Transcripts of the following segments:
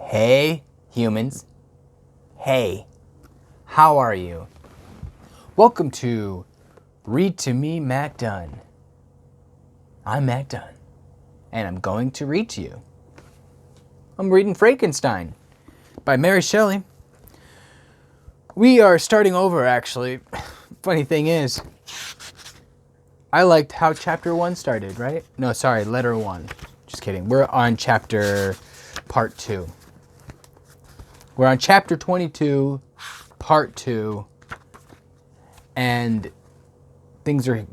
Hey, humans. Hey, how are you? Welcome to Read to Me, Matt Dunn. I'm Matt Dunn, and I'm going to read to you. I'm reading Frankenstein by Mary Shelley. We are starting over, actually. Funny thing is, I liked how chapter 1 started, right? No, sorry, letter 1. Just kidding. We're on part 2. We're on chapter 22, part 2, and things are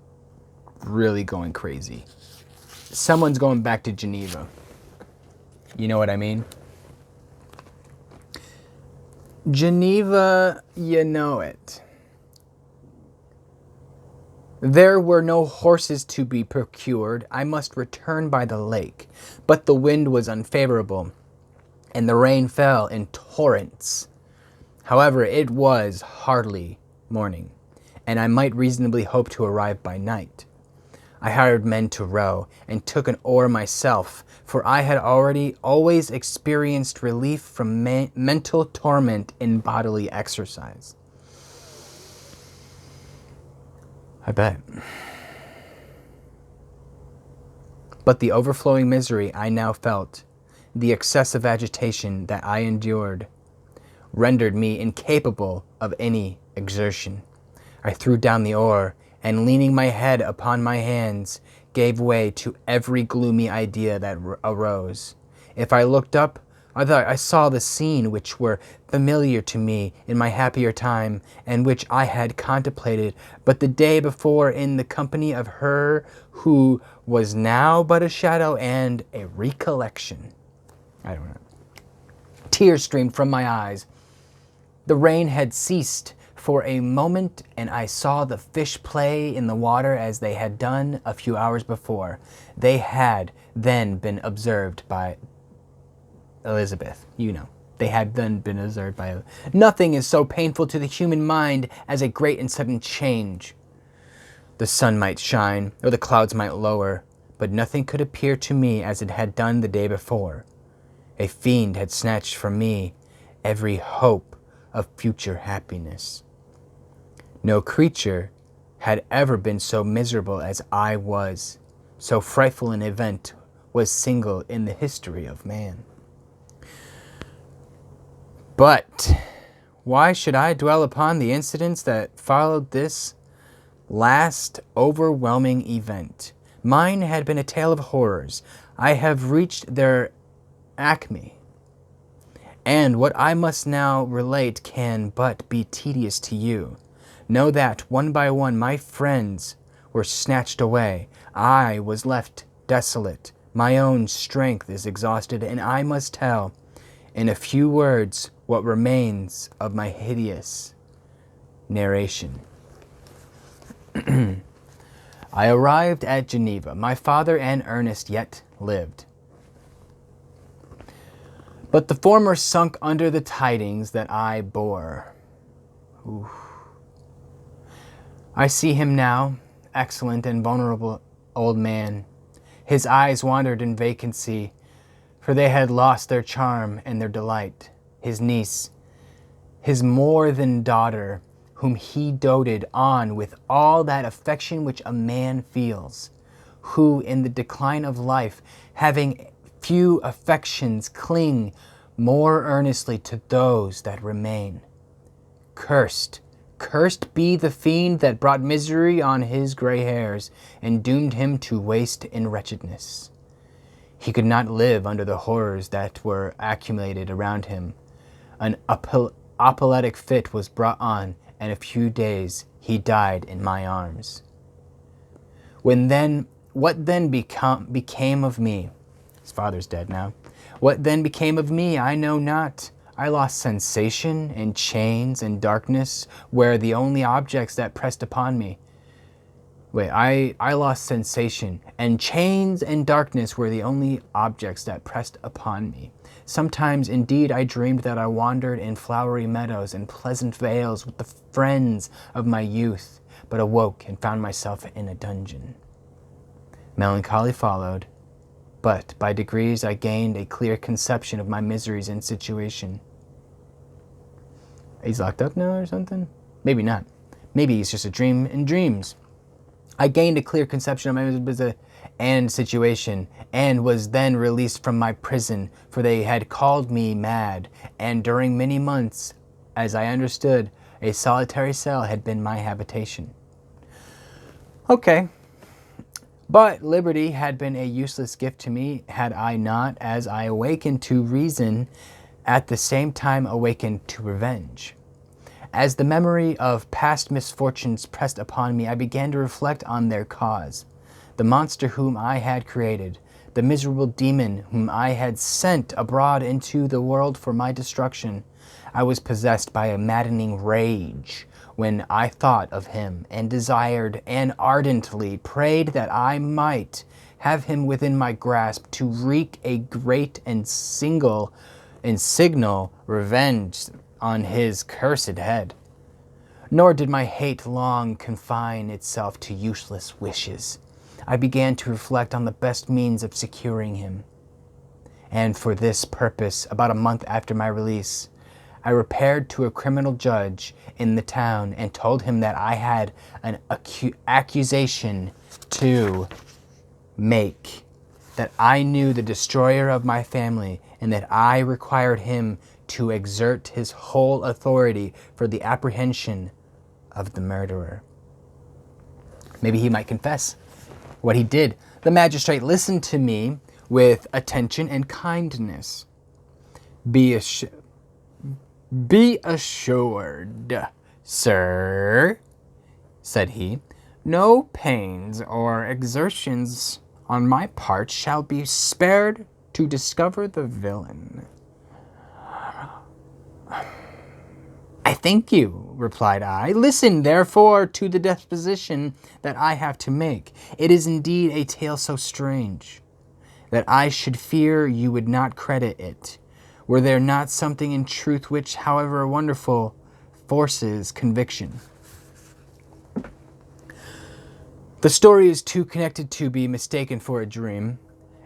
really going crazy. Someone's going back to Geneva. You know what I mean? Geneva, you know it. There were no horses to be procured. I must return by the lake, but the wind was unfavorable, and the rain fell in torrents. However, it was hardly morning, and I might reasonably hope to arrive by night. I hired men to row, and took an oar myself, for I had always experienced relief from mental torment in bodily exercise. I bet. But the overflowing misery I now felt, the excessive agitation that I endured, rendered me incapable of any exertion. I threw down the oar, and leaning my head upon my hands, gave way to every gloomy idea that arose. If I looked up, I thought I saw the scene which were familiar to me in my happier time, and which I had contemplated but the day before in the company of her who was now but a shadow and a recollection. I don't know. Tears streamed from my eyes. The rain had ceased for a moment, and I saw the fish play in the water as they had done a few hours before. They had then been observed by Elizabeth. They had then been observed by Nothing is so painful to the human mind as a great and sudden change. The sun might shine, or the clouds might lower, but nothing could appear to me as it had done the day before. A fiend had snatched from me every hope of future happiness. No creature had ever been so miserable as I was. So frightful an event was single in the history of man. But why should I dwell upon the incidents that followed this last overwhelming event? Mine had been a tale of horrors. I have reached their acme, and what I must now relate can but be tedious to you. Know that, one by one, my friends were snatched away. I was left desolate. My own strength is exhausted, and I must tell, in a few words, what remains of my hideous narration. I arrived at Geneva. My father and Ernest yet lived, but the former sunk under the tidings that I bore. Oof. I see him now, excellent and vulnerable old man. His eyes wandered in vacancy, for they had lost their charm and their delight. His niece, his more than daughter, whom he doted on with all that affection which a man feels, who in the decline of life, having few affections, cling more earnestly to those that remain. Cursed be the fiend that brought misery on his gray hairs, and doomed him to waste in wretchedness. He could not live under the horrors that were accumulated around him. An apoplectic fit was brought on, and in a few days he died in my arms. What then became of me? His father's dead now. What then became of me, I know not. I lost sensation in chains and darkness, where the only objects that pressed upon me. I lost sensation, and chains and darkness were the only objects that pressed upon me. Sometimes, indeed, I dreamed that I wandered in flowery meadows and pleasant vales with the friends of my youth, but awoke and found myself in a dungeon. Melancholy followed, but by degrees I gained a clear conception of my miseries and situation. He's locked up now or something? Maybe not. Maybe he's just a dream in dreams. I gained a clear conception of my misery and situation, and was then released from my prison, for they had called me mad, and during many months, as I understood, a solitary cell had been my habitation. Okay. But liberty had been a useless gift to me, had I not, as I awakened to reason, at the same time awakened to revenge. As the memory of past misfortunes pressed upon me, I began to reflect on their cause. The monster whom I had created, the miserable demon whom I had sent abroad into the world for my destruction. I was possessed by a maddening rage when I thought of him, and desired and ardently prayed that I might have him within my grasp to wreak a great and signal revenge on his cursed head. Nor did my hate long confine itself to useless wishes. I began to reflect on the best means of securing him. And for this purpose, about a month after my release, I repaired to a criminal judge in the town and told him that I had an accusation to make, that I knew the destroyer of my family, and that I required him to exert his whole authority for the apprehension of the murderer. Maybe he might confess what he did. The magistrate listened to me with attention and kindness. Be assured, sir, said he, no pains or exertions on my part shall be spared to discover the villain. I thank you, replied I. Listen, therefore, to the disposition that I have to make. It is indeed a tale so strange that I should fear you would not credit it, were there not something in truth which, however wonderful, forces conviction. The story is too connected to be mistaken for a dream,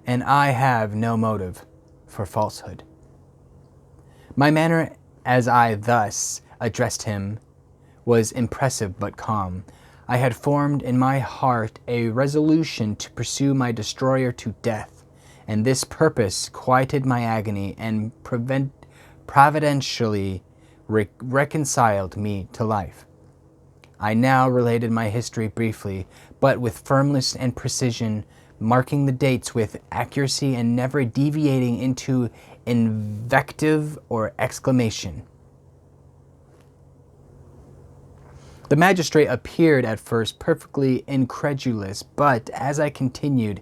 and I have no motive for falsehood. My manner as I thus addressed him was impressive but calm. I had formed in my heart a resolution to pursue my destroyer to death, and this purpose quieted my agony and providentially reconciled me to life. I now related my history briefly, but with firmness and precision, marking the dates with accuracy and never deviating into invective or exclamation. The magistrate appeared at first perfectly incredulous, but as I continued,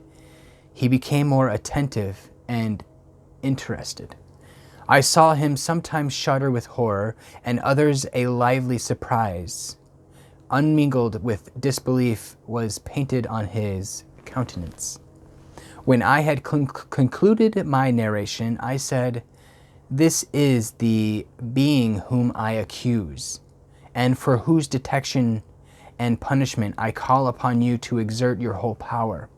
he became more attentive and interested. I saw him sometimes shudder with horror, and others a lively surprise, unmingled with disbelief, was painted on his countenance. When I had concluded my narration, I said, "This is the being whom I accuse, and for whose detection and punishment I call upon you to exert your whole power.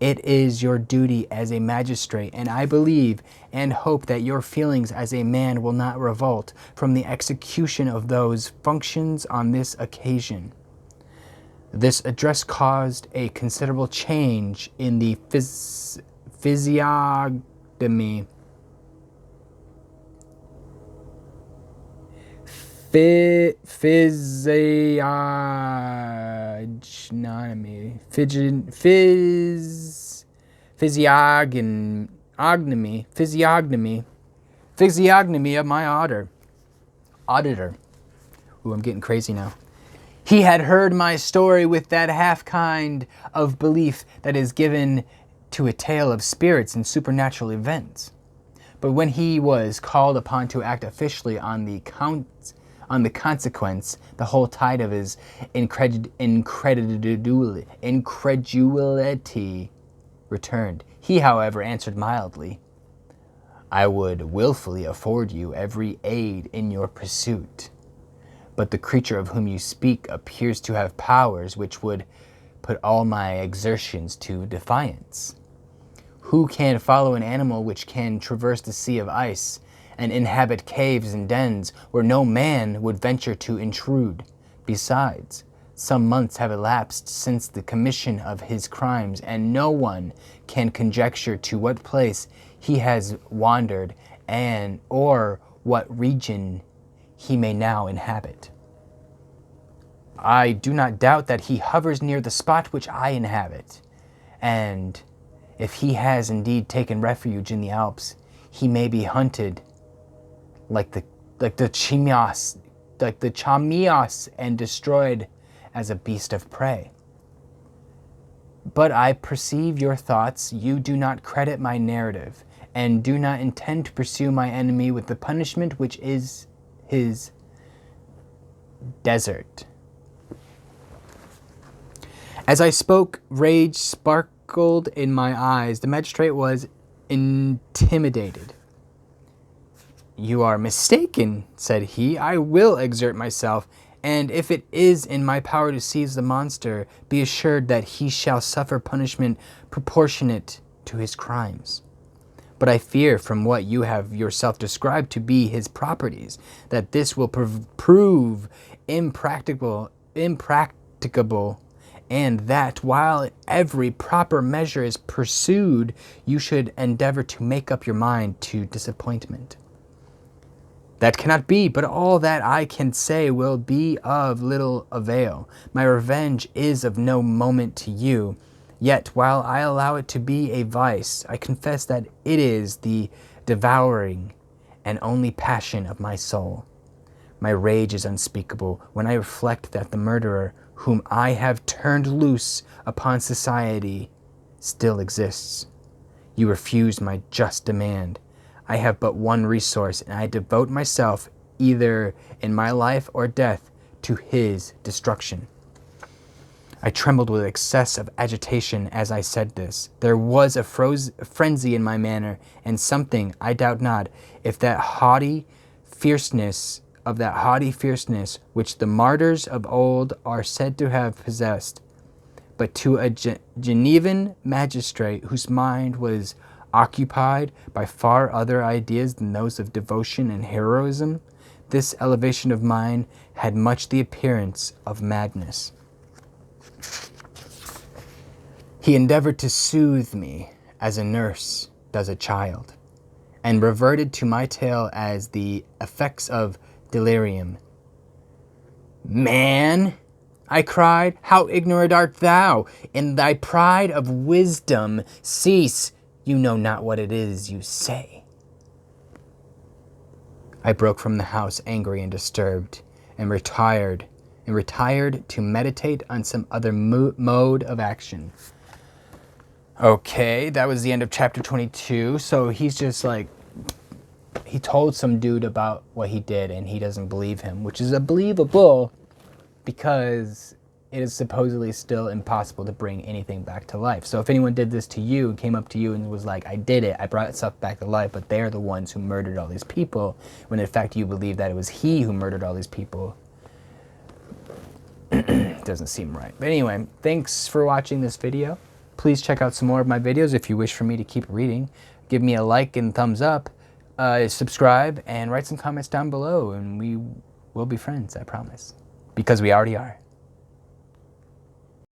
It is your duty as a magistrate, and I believe and hope that your feelings as a man will not revolt from the execution of those functions on this occasion." This address caused a considerable change in the physiognomy. Physiognomy of my auditor. Ooh, I'm getting crazy now. He had heard my story with that half kind of belief that is given to a tale of spirits and supernatural events. But when he was called upon to act officially on the consequence, the whole tide of his incredulity returned. He, however, answered mildly, "I would willfully afford you every aid in your pursuit. But the creature of whom you speak appears to have powers which would put all my exertions to defiance. Who can follow an animal which can traverse the sea of ice and inhabit caves and dens where no man would venture to intrude? Besides, some months have elapsed since the commission of his crimes, and no one can conjecture to what place he has wandered and or what region he may now inhabit. I do not doubt that he hovers near the spot which I inhabit, and if he has indeed taken refuge in the Alps, he may be hunted like the chimios, and destroyed as a beast of prey. But I perceive your thoughts. You do not credit my narrative, and do not intend to pursue my enemy with the punishment which is his desert. As I spoke, rage sparkled in my eyes. The magistrate was intimidated. You are mistaken, said he. I will exert myself, and if it is in my power to seize the monster, be assured that he shall suffer punishment proportionate to his crimes. But I fear, from what you have yourself described to be his properties, that this will prove impracticable, and that while every proper measure is pursued, you should endeavor to make up your mind to disappointment. That cannot be, but all that I can say will be of little avail. My revenge is of no moment to you. Yet, while I allow it to be a vice, I confess that it is the devouring and only passion of my soul. My rage is unspeakable when I reflect that the murderer, whom I have turned loose upon society, still exists. You refuse my just demand. I have but one resource, and I devote myself, either in my life or death, to his destruction. I trembled with excess of agitation as I said this. There was a frenzy in my manner, and something, I doubt not, of that haughty fierceness which the martyrs of old are said to have possessed. But to a Genevan magistrate whose mind was occupied by far other ideas than those of devotion and heroism, this elevation of mine had much the appearance of madness. He endeavored to soothe me as a nurse does a child, and reverted to my tale as the effects of delirium. Man, I cried, how ignorant art thou! In thy pride of wisdom, cease. You know not what it is you say. I broke from the house angry and disturbed, and retired to meditate on some other mode of action. Okay, that was the end of chapter 22. So he's just like, he told some dude about what he did, and he doesn't believe him, which is believable because it is supposedly still impossible to bring anything back to life. So if anyone did this to you and came up to you and was like, I did it, I brought stuff back to life, but they're the ones who murdered all these people, when in fact you believe that it was he who murdered all these people, doesn't seem right. But anyway, thanks for watching this video. Please check out some more of my videos if you wish for me to keep reading. Give me a like and thumbs up, subscribe, and write some comments down below, and we will be friends, I promise. Because we already are.